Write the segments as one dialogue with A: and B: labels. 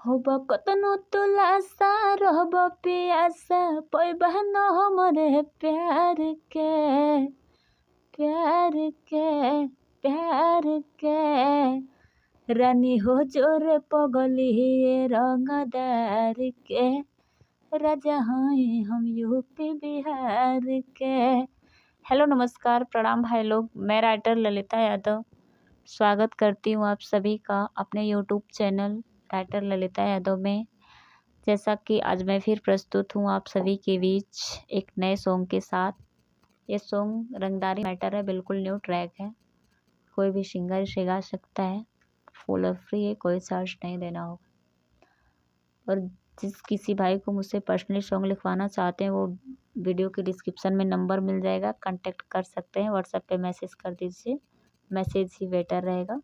A: होब कतनो तुलासा रहब पियासा पैबा न हमरे प्यार के प्यार के प्यार के रानी हो जोरे पगली रंगदार के राजा हैं हम यूपी बिहार के। हेलो नमस्कार प्रणाम भाई लोग, मैं राइटर ललिता यादव स्वागत करती हूँ आप सभी का अपने YouTube channel writer Lalita Yadav में। जैसा कि आज मैं फिर प्रस्तुत हूँ आप सभी के बीच एक नए सॉन्ग के साथ। ये सॉन्ग रंगदारी मैटर है, बिल्कुल न्यू ट्रैक है, कोई भी सिंगर इसे गा सकता है, फुल और फ्री है, कोई चार्ज नहीं देना होगा। और जिस किसी भाई को मुझसे पर्सनली सॉन्ग लिखवाना चाहते हैं वो वीडियो के डिस्क्रिप्शन में नंबर मिल जाएगा, कांटेक्ट कर सकते हैं, व्हाट्सएप पे मैसेज कर दीजिए, मैसेज ही बेटर रहेगा।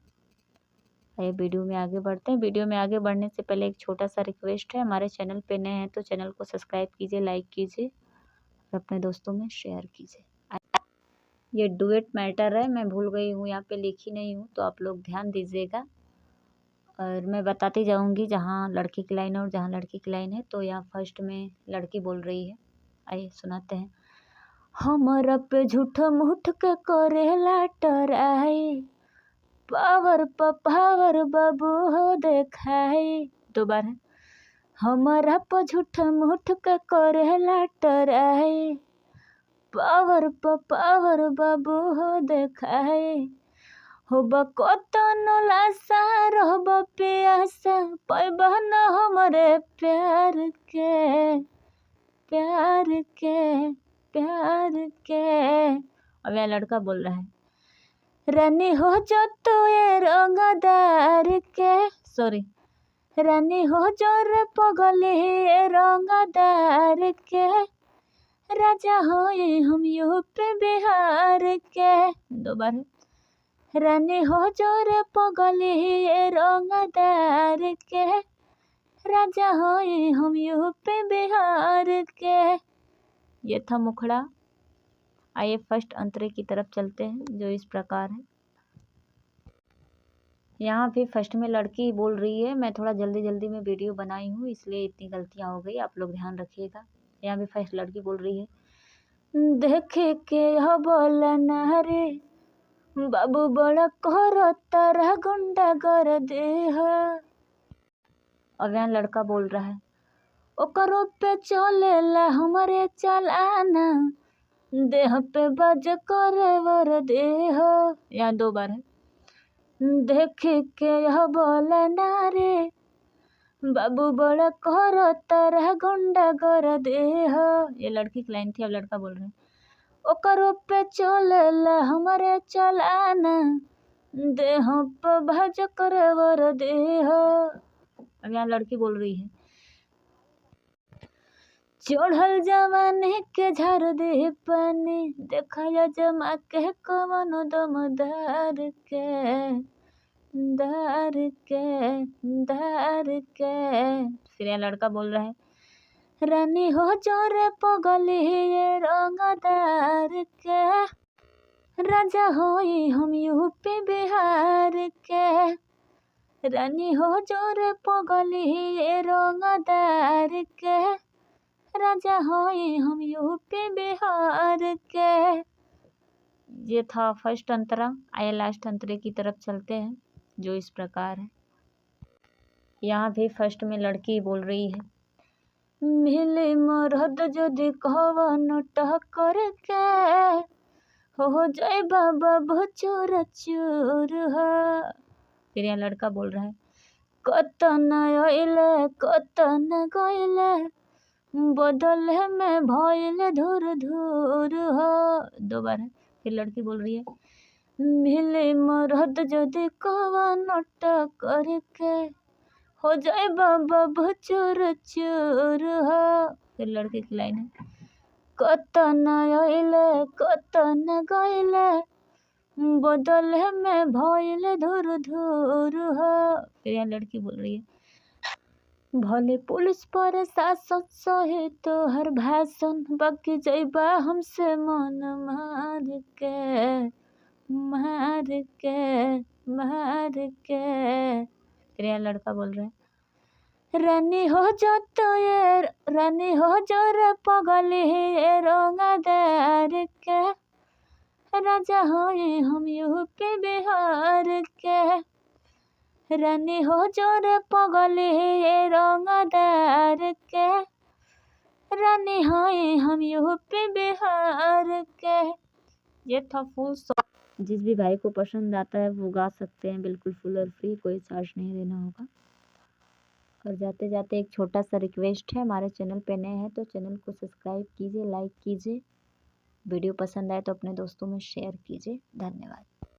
A: आइए वीडियो में आगे बढ़ते हैं। वीडियो में आगे बढ़ने से पहले एक छोटा सा रिक्वेस्ट है, हमारे चैनल पे नए हैं तो चैनल को सब्सक्राइब कीजिए, लाइक कीजिए और अपने दोस्तों में शेयर कीजिए। ये डुएट मैटर है, मैं भूल गई हूँ, यहाँ पे लिखी नहीं हूँ तो आप लोग ध्यान दीजिएगा। और मैं बताती जाऊँगी जहाँ लड़की की लाइन है और जहाँ लड़की की लाइन है। तो यहाँ फर्स्ट में लड़की बोल रही है, आइए सुनाते हैं। हमरा पे झूठ मूठ के करेला टराई, पावर पावर बाबू हो देखाई। दोबारा, हमारा पे झूठ मूठ के करेला टराई, पावर पावर बाबू हो देखाई। होब कतन लासा रहब पियासा पैबा न हमरे प्यार के प्यार के प्यार के। अब यह लड़का बोल रहा है, रानी हो जो तू ये रंगदार के, सॉरी, रानी हो जो रे पगली ये रंगदार के राजा हो हम यूपी बिहार के। दोबारा, रानी हो जो रे पगली ये रंगदार के राजा हो हम यूपी बिहार के। ये था मुखड़ा। आइए फर्स्ट अंतरे की तरफ चलते हैं जो इस प्रकार है। यहाँ भी फर्स्ट में लड़की बोल रही है, मैं थोड़ा जल्दी में वीडियो बनाई हूँ इसलिए इतनी गलतियाँ हो गई, आप लोग ध्यान रखिएगा। यहाँ भी फर्स्ट लड़की बोल रही है, देखे के हो बोला ना रे बाबू बड़ा कर तारा गुंडा कर दे हो। और यहाँ लड़का बोल रहा है, ओकरो पे चलेला हमारे चलाना, देह पे बज करे वर दे हो। यहाँ दो बार है, देखे के यह बोला ना रे बाबू बड़ा कर तारा गुंडा कर दे हो। ये लड़की की लाइन थी, अब लड़का बोल रहा है, ओकरो पे चलेला हमारे चलाना, देह पे भज करे वर दे हो। अब यहाँ लड़की बोल रही है, चढ़ल जवानी के झाड़ दे पानी, देखा जमा के कवन दमदार के दार के दार के। फिर यहाँ लड़का बोल रहा है, रानी हो जोरे पगली ये रंगदार के राजा हो हम यूपी बिहार के। रानी हो जोरे पगली ये रंगदार के राजा हो हम यूपी बिहार के। ये था फर्स्ट अंतरा। आइए लास्ट अंतरे की तरफ चलते हैं जो इस प्रकार है। यहाँ भी फर्स्ट में लड़की बोल रही है, मिले मरद जदि कवन टक्कर के हो जाए बाबा भचूर चूर हो। फिर यहाँ लड़का बोल रहा है, कतन अइले कतन गइले बदले में भइले धुर धुर हो। दोबारा फिर लड़की बोल रही है, मिले मरद जदि कवन टक्कर के हो जाए बाबा भचूर चूर हो। फिर लड़के की लाइन है, कतन अइले कतन गइले बदले में भइले धुर धुर हो। फिर यहाँ लड़की बोल रही है, भले पुलिस प्रशासन सहे तो हर भाषण बाकी जइबा हमसे मन मार के मार के मार के। फिर यहाँ लड़का बोल रहा है, रानी हो जो तो ये रानी हो जो रे पगली ये रंगदार के राजा हैं हम यूपी बिहार के। रानी हो जो रे पगली ये रंगदार के रानी हैं हम यूपी बिहार के। ये था फुल सॉन्ग। जिस भी भाई को पसंद आता है वो गा सकते हैं, बिल्कुल फुल और फ्री, कोई चार्ज नहीं देना होगा। और जाते जाते एक छोटा सा रिक्वेस्ट है, हमारे चैनल पे नए हैं तो चैनल को सब्सक्राइब कीजिए, लाइक कीजिए, वीडियो पसंद आए तो अपने दोस्तों में शेयर कीजिए। धन्यवाद।